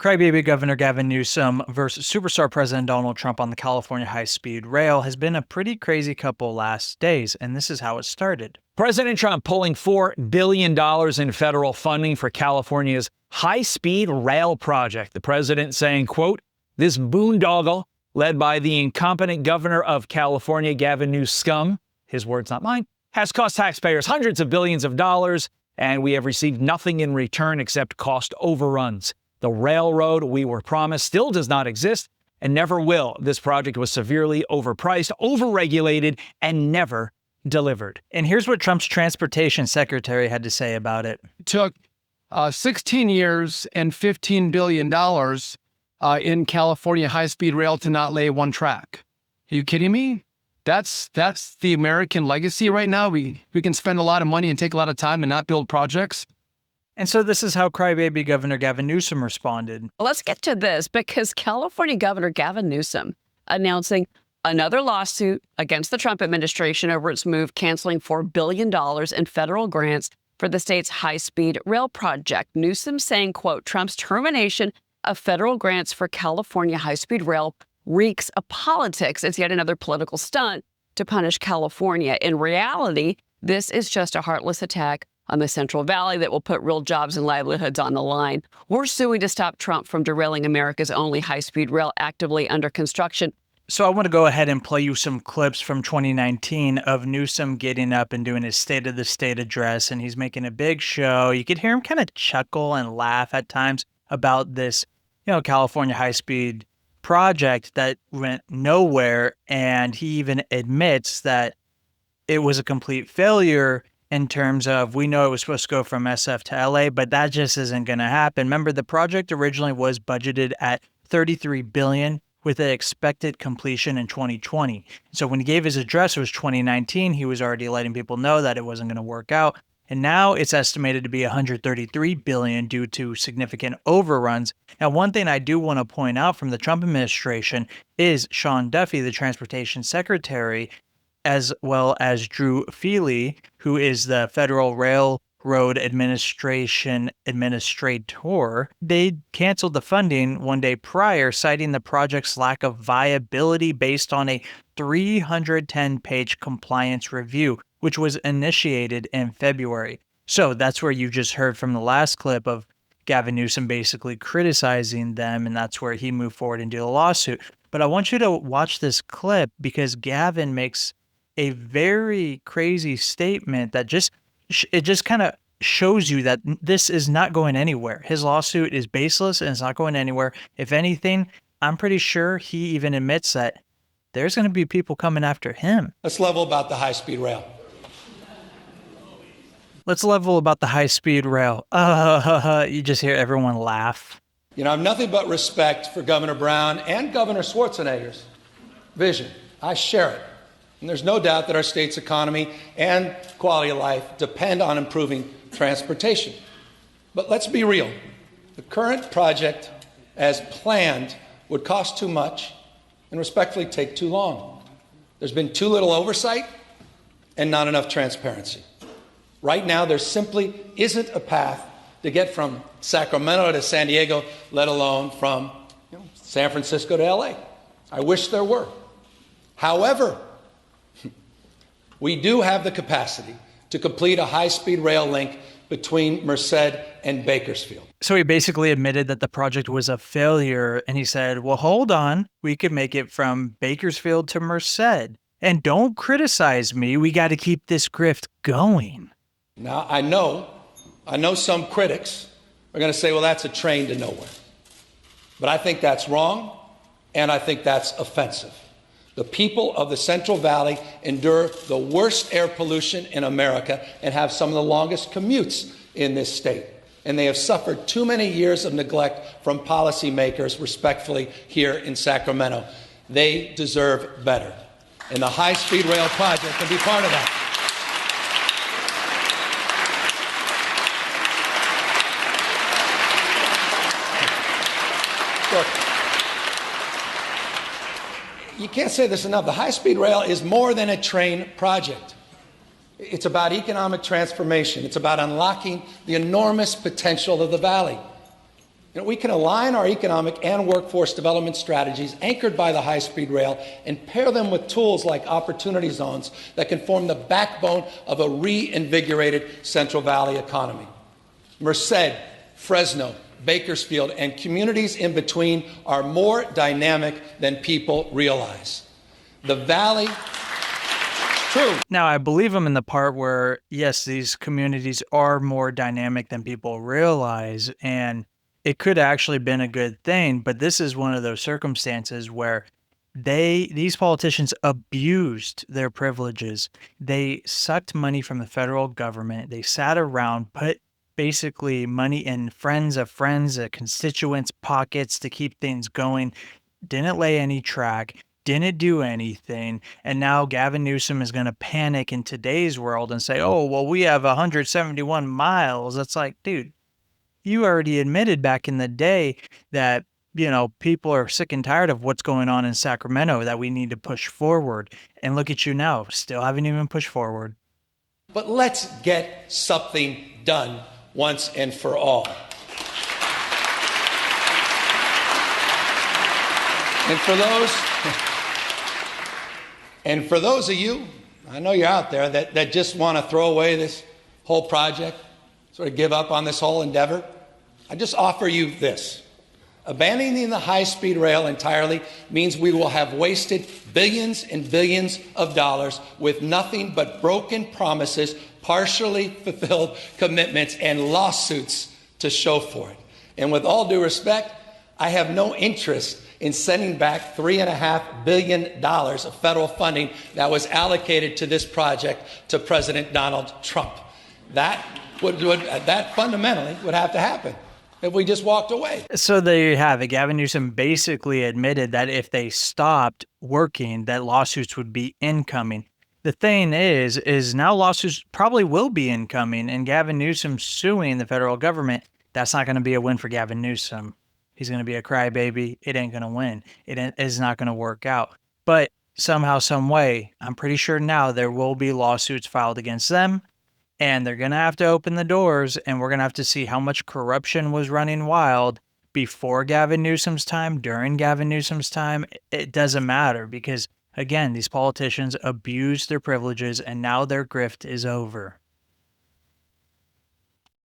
Crybaby Governor Gavin Newsom versus superstar President Donald Trump on the California high-speed rail has been a pretty crazy couple last days, and this is how it started. President Trump pulling $4 billion in federal funding for California's high-speed rail project. The president saying, quote, "This boondoggle, led by the incompetent governor of California, Gavin Newsom," his words, not mine, "has cost taxpayers hundreds of billions of dollars, and we have received nothing in return except cost overruns. The railroad we were promised still does not exist and never will. This project was severely overpriced, overregulated, and never delivered." And here's what Trump's transportation secretary had to say about it. It took 16 years and $15 billion in California high-speed rail to not lay one track. Are you kidding me? That's the American legacy right now. We can spend a lot of money and take a lot of time and not build projects. And so this is how crybaby Governor Gavin Newsom responded. Let's get to this because California Governor Gavin Newsom announcing another lawsuit against the Trump administration over its move canceling $4 billion in federal grants for the state's high-speed rail project. Newsom saying, quote, "Trump's termination of federal grants for California high-speed rail reeks of politics. It's yet another political stunt to punish California. In reality, this is just a heartless attack on the Central Valley that will put real jobs and livelihoods on the line. We're suing to stop Trump from derailing America's only high-speed rail actively under construction." So I want to go ahead and play you some clips from 2019 of Newsom getting up and doing his State of the State address, and he's making a big show. You could hear him kind of chuckle and laugh at times about this, California high-speed project that went nowhere, and he even admits that it was a complete failure in terms of, we know it was supposed to go from SF to LA, but that just isn't going to happen. Remember, the project originally was budgeted at $33 billion with an expected completion in 2020. So when he gave his address, it was 2019. He was already letting people know that it wasn't going to work out. And now it's estimated to be $133 billion due to significant overruns. Now, one thing I do want to point out from the Trump administration is Sean Duffy, the transportation secretary, as well as Drew Feely, who is the Federal Railroad Administration administrator. They canceled the funding one day prior, citing the project's lack of viability based on a 310-page compliance review, which was initiated in February. So that's where you just heard from the last clip of Gavin Newsom basically criticizing them, and that's where he moved forward and did a lawsuit. But I want you to watch this clip because Gavin makes a very crazy statement that just kind of shows you that this is not going anywhere. His lawsuit is baseless and it's not going anywhere. If anything, I'm pretty sure he even admits that there's going to be people coming after him. Let's level about the high-speed rail. Let's level about the high-speed rail. You just hear everyone laugh. I have nothing but respect for Governor Brown and Governor Schwarzenegger's vision. I share it. And there's no doubt that our state's economy and quality of life depend on improving transportation. But let's be real. The current project, as planned, would cost too much and respectfully take too long. There's been too little oversight and not enough transparency. Right now, there simply isn't a path to get from Sacramento to San Diego, let alone from San Francisco to LA. I wish there were. However, we do have the capacity to complete a high-speed rail link between Merced and Bakersfield. So he basically admitted that the project was a failure, and he said, well, hold on, we could make it from Bakersfield to Merced. And don't criticize me, we got to keep this grift going. Now, I know some critics are going to say, well, that's a train to nowhere. But I think that's wrong, and I think that's offensive. The people of the Central Valley endure the worst air pollution in America and have some of the longest commutes in this state. And they have suffered too many years of neglect from policymakers, respectfully, here in Sacramento. They deserve better. And the high-speed rail project can be part of that. Look, you can't say this enough. The high-speed rail is more than a train project. It's about economic transformation. It's about unlocking the enormous potential of the valley. We can align our economic and workforce development strategies anchored by the high-speed rail and pair them with tools like opportunity zones that can form the backbone of a reinvigorated Central Valley economy. Merced, Fresno, Bakersfield, and communities in between are more dynamic than people realize. The Valley... True. Now, I believe him in the part where, yes, these communities are more dynamic than people realize, and it could actually been a good thing, but this is one of those circumstances where these politicians abused their privileges. They sucked money from the federal government. They sat around, put basically money in friends of friends, constituents' pockets to keep things going, didn't lay any track, didn't do anything, and now Gavin Newsom is going to panic in today's world and say, oh, well, we have 171 miles. It's like, dude, you already admitted back in the day that, people are sick and tired of what's going on in Sacramento, that we need to push forward. And look at you now, still haven't even pushed forward. But let's get something done once and for all. And for those of you, I know you're out there, that just want to throw away this whole project, sort of give up on this whole endeavor, I just offer you this. Abandoning the high-speed rail entirely means we will have wasted billions and billions of dollars with nothing but broken promises, partially fulfilled commitments, and lawsuits to show for it. And with all due respect, I have no interest in sending back $3.5 billion of federal funding that was allocated to this project to President Donald Trump. That fundamentally would have to happen if we just walked away. So there you have it. Gavin Newsom basically admitted that if they stopped working, that lawsuits would be incoming. The thing is now lawsuits probably will be incoming, and Gavin Newsom suing the federal government, that's not going to be a win for Gavin Newsom. He's going to be a crybaby. It ain't going to win. It is not going to work out. But somehow, some way, I'm pretty sure now there will be lawsuits filed against them, and they're going to have to open the doors, and we're going to have to see how much corruption was running wild before Gavin Newsom's time, during Gavin Newsom's time. It doesn't matter because, again, these politicians abused their privileges, and now their grift is over.